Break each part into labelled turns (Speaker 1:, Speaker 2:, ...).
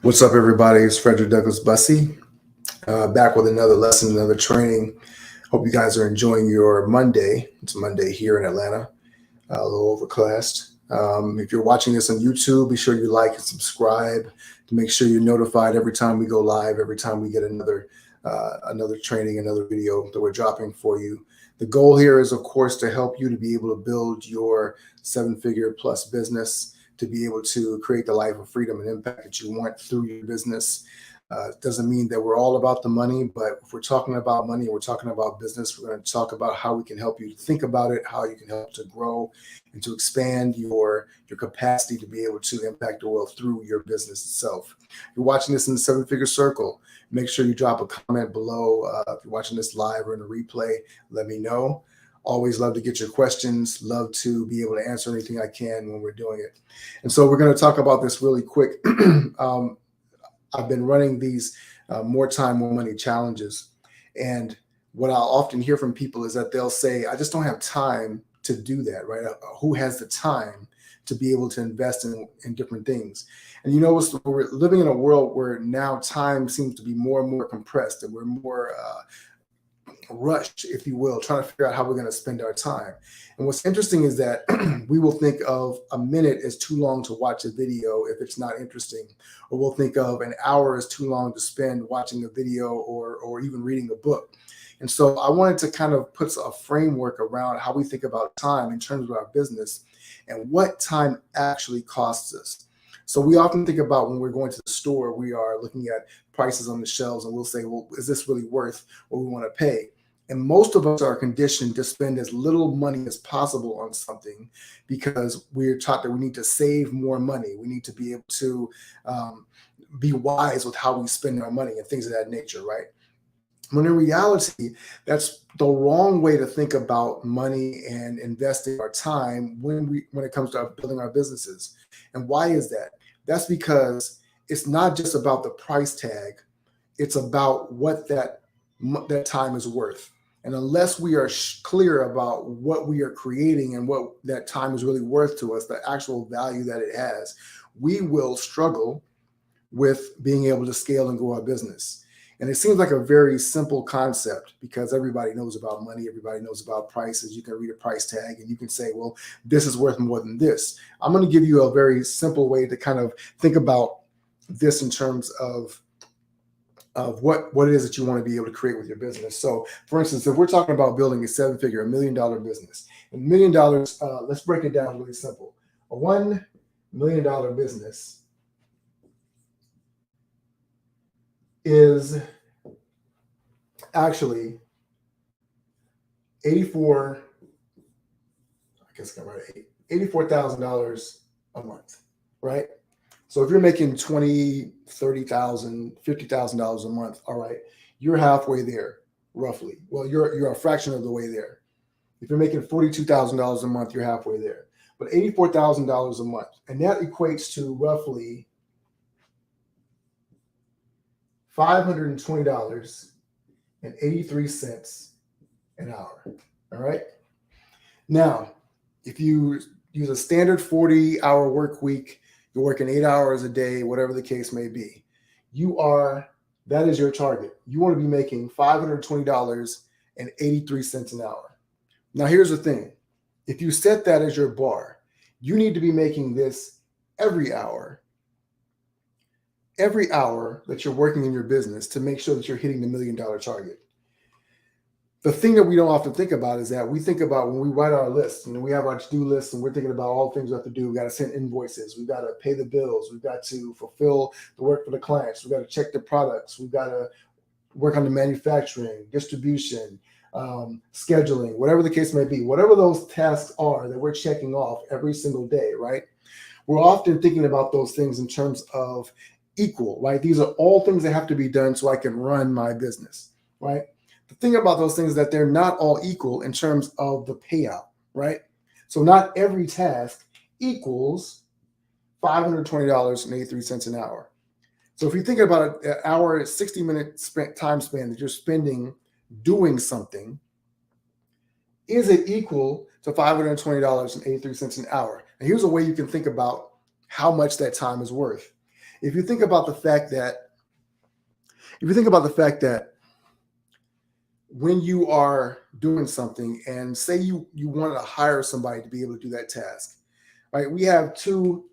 Speaker 1: What's up, everybody? It's Frederick Douglass Bussey, back with another lesson, another training. Hope you guys are enjoying your Monday. It's Monday here in Atlanta, a little overcast. If you're watching this on YouTube, be sure you like and subscribe to make sure you're notified every time we go live, every time we get another training, another video that we're dropping for you. The goal here is, of course, to help you to be able to build your seven-figure plus business, to be able to create the life of freedom and impact that you want through your business. It doesn't mean that we're all about the money, but if we're talking about money, we're talking about business, we're going to talk about how we can help you think about it, how you can help to grow and to expand your capacity to be able to impact the world through your business itself. If you're watching this in the seven-figure circle, make sure you drop a comment below. If you're watching this live or in a replay, let me know. Always love to get your questions, love to be able to answer anything I can when we're doing it. And so we're going to talk about this really quick. I've been running these more time, more money challenges. And what I'll often hear from people is that they'll say, I just don't have time to do that, right? Who has the time to be able to invest in different things? And we're living in a world where now time seems to be more and more compressed, and we're more rushed, if you will, trying to figure out how we're going to spend our time. And what's interesting is that we will think of a minute as too long to watch a video if it's not interesting, or we'll think of an hour as too long to spend watching a video or even reading a book. And so I wanted to kind of put a framework around how we think about time in terms of our business and what time actually costs us. So we often think about when we're going to the store, we are looking at prices on the shelves and we'll say, well, is this really worth what we want to pay? And most of us are conditioned to spend as little money as possible on something because we're taught that we need to save more money. We need to be able to be wise with how we spend our money and things of that nature, right? When in reality, that's the wrong way to think about money and investing our time when it comes to building our businesses. And why is that? That's because it's not just about the price tag. It's about what that time is worth. And unless we are clear about what we are creating and what that time is really worth to us, the actual value that it has, we will struggle with being able to scale and grow our business. And it seems like a very simple concept because everybody knows about money. Everybody knows about prices. You can read a price tag and you can say, well, this is worth more than this. I'm going to give you a very simple way to kind of think about this in terms of what it is that you want to be able to create with your business. So for instance, if we're talking about building a $7-figure, $1 million business, and $1 million, let's break it down really simple. A $1 million business is actually $84,000 a month, right? So if you're making $20,000, $30,000, $50,000 a month, all right, you're halfway there, roughly. Well, you're a fraction of the way there. If you're making $42,000 a month, you're halfway there. But $84,000 a month, and that equates to roughly $520.83 an hour. All right. Now, if you use a standard 40-hour work week, you're working 8 hours a day, whatever the case may be, that is your target. You want to be making $520.83 an hour. Now, here's the thing. If you set that as your bar, you need to be making this every hour that you're working in your business to make sure that you're hitting the $1 million target. The thing that we don't often think about is that we think about when we write our lists, we have our to-do lists and we're thinking about all the things we have to do. We got to send invoices. We've got to pay the bills. We've got to fulfill the work for the clients. We've got to check the products. We've got to work on the manufacturing, distribution, scheduling, whatever the case may be, whatever those tasks are that we're checking off every single day, right? We're often thinking about those things in terms of equal, right? These are all things that have to be done so I can run my business, right? The thing about those things is that they're not all equal in terms of the payout, right? So not every task equals $520.83 an hour. So if you think about an hour, 60-minute time span that you're spending doing something, is it equal to $520.83 an hour? And here's a way you can think about how much that time is worth. If you think about the fact that, if you think about the fact that when you are doing something and say you wanted to hire somebody to be able to do that task, right? We have two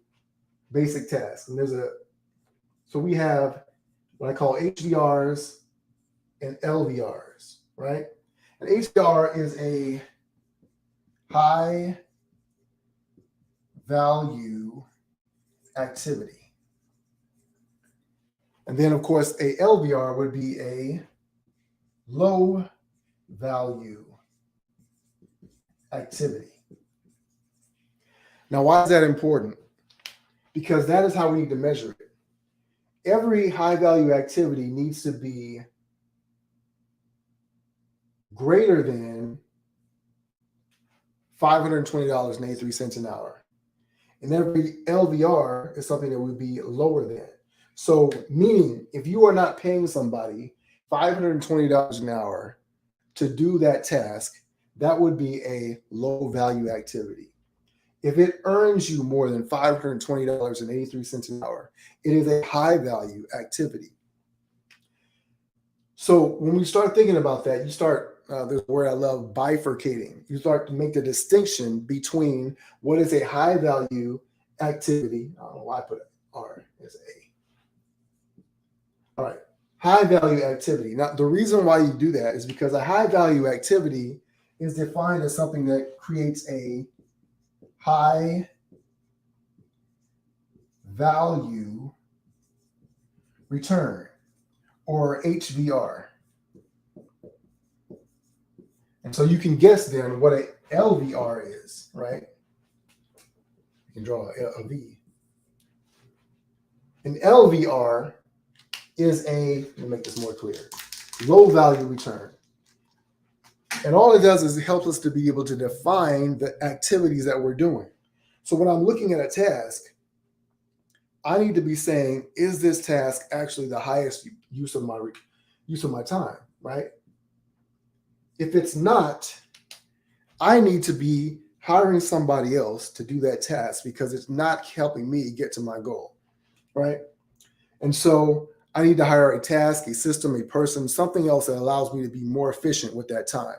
Speaker 1: basic tasks, and so we have what I call HVRs and LVRs, right? An HVR is a high value activity. And then of course a LVR would be a low value activity. Now, why is that important? Because that is how we need to measure it. Every high value activity needs to be greater than $520.83 an hour. And every LVR is something that would be lower than. So, meaning if you are not paying somebody $520 an hour to do that task, that would be a low value activity. If it earns you more than $520.83 an hour, it is a high value activity. So when we start thinking about that, you start, there's a word I love, bifurcating. You start to make the distinction between what is a high value activity. I don't know why I put R as A. All right, high value activity. Now, the reason why you do that is because a high value activity is defined as something that creates a high value return, or HVR. And so you can guess then what a LVR is, right? You can draw a V. An LVR is let me make this more clear, low value return. And all it does is it helps us to be able to define the activities that we're doing. So when I'm looking at a task, I need to be saying, is this task actually the highest use of my time, right? If it's not, I need to be hiring somebody else to do that task because it's not helping me get to my goal, right? And so I need to hire a task, a system, a person, something else that allows me to be more efficient with that time.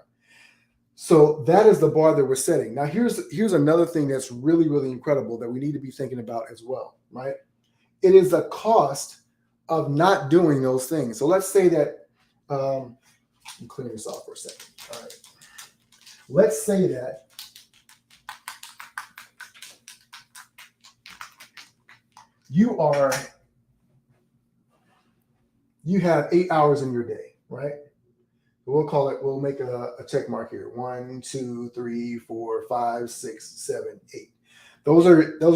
Speaker 1: So that is the bar that we're setting. Now, here's another thing that's really, really incredible that we need to be thinking about as well, right? It is the cost of not doing those things. So let's say that, I'm clearing this off for a second. All right. Let's say that you have 8 hours in your day, right? We'll make a check mark here. 1, 2, 3, 4, 5, 6, 7, 8. Those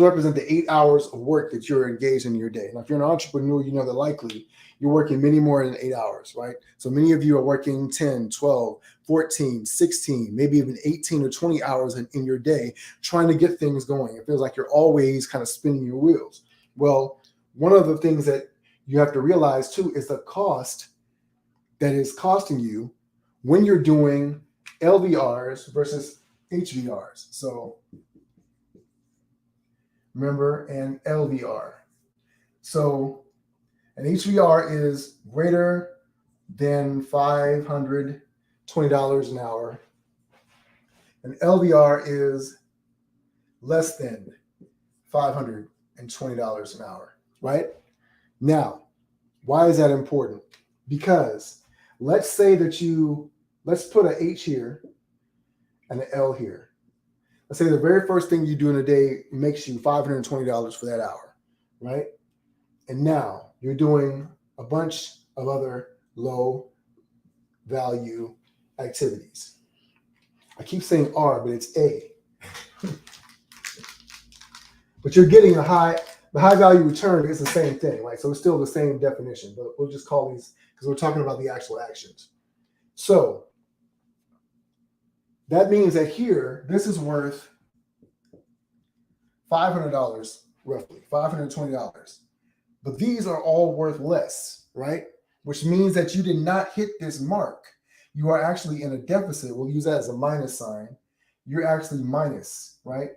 Speaker 1: represent the 8 hours of work that you're engaged in your day. Now, if you're an entrepreneur, you know that likely you're working many more than 8 hours, right? So many of you are working 10, 12, 14, 16, maybe even 18 or 20 hours in your day trying to get things going. It feels like you're always kind of spinning your wheels. Well, one of the things that you have to realize too is the cost that is costing you when you're doing LVRs versus HVRs. So remember, an LVR. So an HVR is greater than $520 an hour. An LVR is less than $520 an hour, right? Now, why is that important? Because let's say that let's put an H here and an L here. Let's say the very first thing you do in a day makes you $520 for that hour, right? And now you're doing a bunch of other low value activities. I keep saying R, but it's A. But you're getting the high value return is the same thing, right? So it's still the same definition, but we'll just call these because we're talking about the actual actions. So that means that here, this is worth $500, roughly, $520. But these are all worth less, right? Which means that you did not hit this mark. You are actually in a deficit. We'll use that as a minus sign. You're actually minus, right?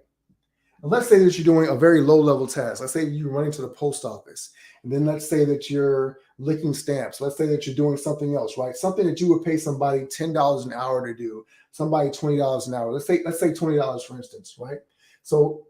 Speaker 1: And let's say that you're doing a very low level task. Let's say you're running to the post office. And then let's say that you're licking stamps. Let's say that you're doing something else, right? Something that you would pay somebody $10 an hour to do, somebody $20 an hour. Let's say $20, for instance, right? So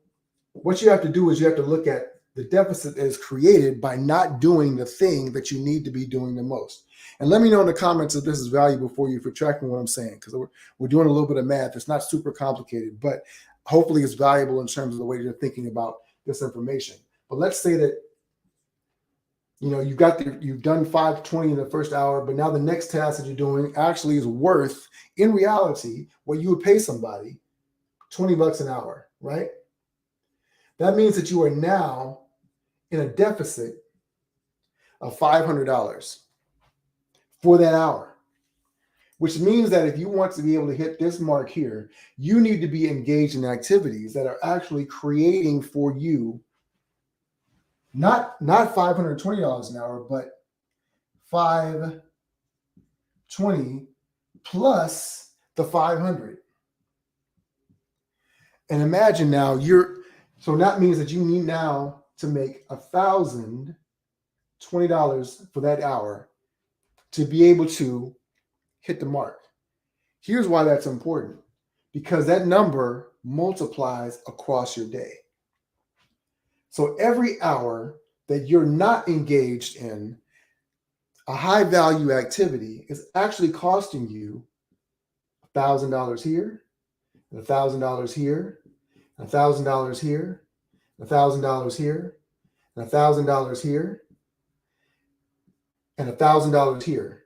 Speaker 1: what you have to do is you have to look at the deficit that is created by not doing the thing that you need to be doing the most. And let me know in the comments if this is valuable for you, for tracking what I'm saying, because we're doing a little bit of math. It's not super complicated, but hopefully it's valuable in terms of the way you're thinking about this information. But let's say that you've done 520 in the first hour, but now the next task that you're doing actually is worth, in reality, what you would pay somebody $20 an hour, right? That means that you are now in a deficit of $500 for that hour, which means that if you want to be able to hit this mark here, you need to be engaged in activities that are actually creating for you not $520 an hour, but $520 plus the 500. And imagine now so that means that you need now to make $1,020 for that hour to be able to hit the mark. Here's why that's important, because that number multiplies across your day. So every hour that you're not engaged in a high value activity is actually costing you $1,000 here, and $1,000 here, and $1,000 here, and $1,000 here, and $1,000 here, and $1,000 here.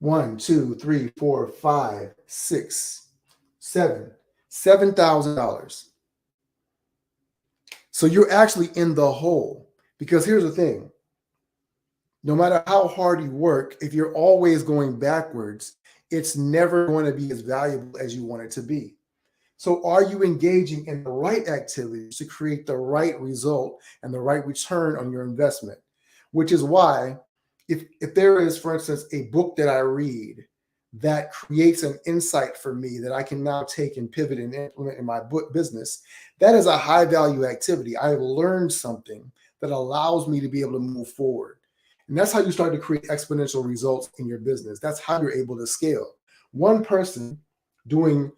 Speaker 1: 1, 2, 3, 4, 5, 6, 7, $7,000. So you're actually in the hole, because here's the thing. No matter how hard you work, if you're always going backwards, it's never going to be as valuable as you want it to be. So are you engaging in the right activities to create the right result and the right return on your investment? Which is why if there is, for instance, a book that I read that creates an insight for me that I can now take and pivot and implement in my business, that is a high value activity. I have learned something that allows me to be able to move forward. And that's how you start to create exponential results in your business. That's how you're able to scale. One person doing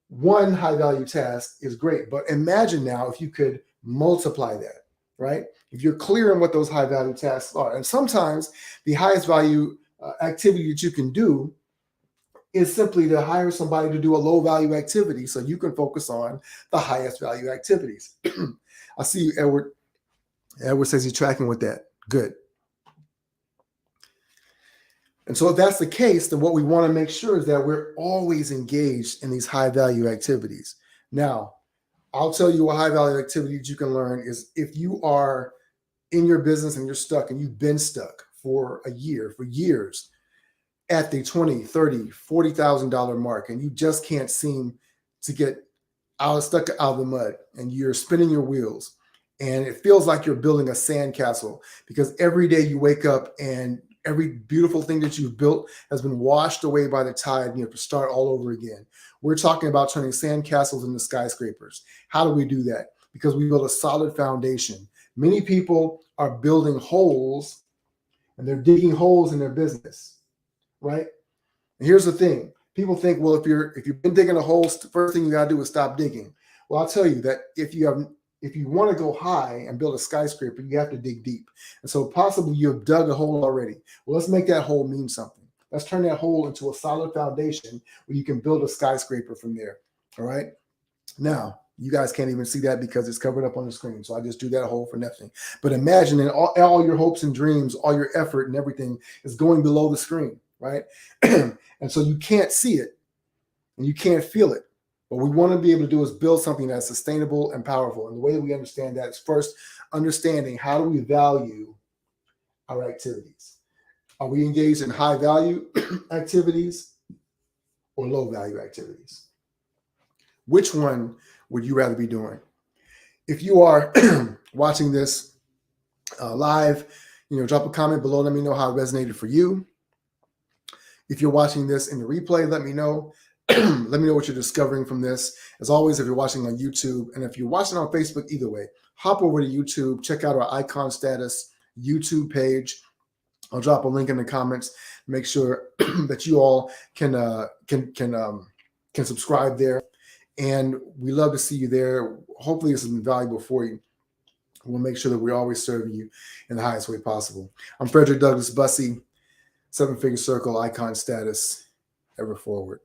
Speaker 1: one high value task is great, but imagine now if you could multiply that, right? If you're clear on what those high value tasks are. And sometimes the highest value activity that you can do is simply to hire somebody to do a low value activity so you can focus on the highest value activities. I see you, Edward. Edward says he's tracking with that. Good. And so if that's the case, then what we want to make sure is that we're always engaged in these high value activities. Now, I'll tell you a high value activity that you can learn is if you are in your business and you're stuck and you've been stuck for a year, for years, at the $20,000, $30,000, $40,000 mark, and you just can't seem to get stuck out of the mud, and you're spinning your wheels, and it feels like you're building a sandcastle because every day you wake up and every beautiful thing that you've built has been washed away by the tide, and you have to start all over again. We're talking about turning sandcastles into skyscrapers. How do we do that? Because we build a solid foundation. Many people are building holes, and they're digging holes in their business, right? And here's the thing. People think, well, if you've been digging a hole, the first thing you got to do is stop digging. Well, I'll tell you that if you want to go high and build a skyscraper, you have to dig deep. And so possibly you've dug a hole already. Well, let's make that hole mean something. Let's turn that hole into a solid foundation where you can build a skyscraper from there. All right. Now, you guys can't even see that because it's covered up on the screen. So I just do that hole for nothing. But imagine that all your hopes and dreams, all your effort and everything is going below the screen, right? And so you can't see it and you can't feel it. What we want to be able to do is build something that's sustainable and powerful. And the way that we understand that is first understanding how do we value our activities. Are we engaged in high value activities or low value activities? Which one would you rather be doing? If you are watching this live, drop a comment below. Let me know how it resonated for you. If you're watching this in the replay, let me know. Let me know what you're discovering from this. As always, if you're watching on YouTube and if you're watching on Facebook, either way, hop over to YouTube, check out our Icon Status YouTube page. I'll drop a link in the comments. Make sure that you all can subscribe there, and we love to see you there. Hopefully, this has been valuable for you. We'll make sure that we're always serving you in the highest way possible. I'm Frederick Douglass Bussey, 7-Figure Circle, Icon Status, ever forward.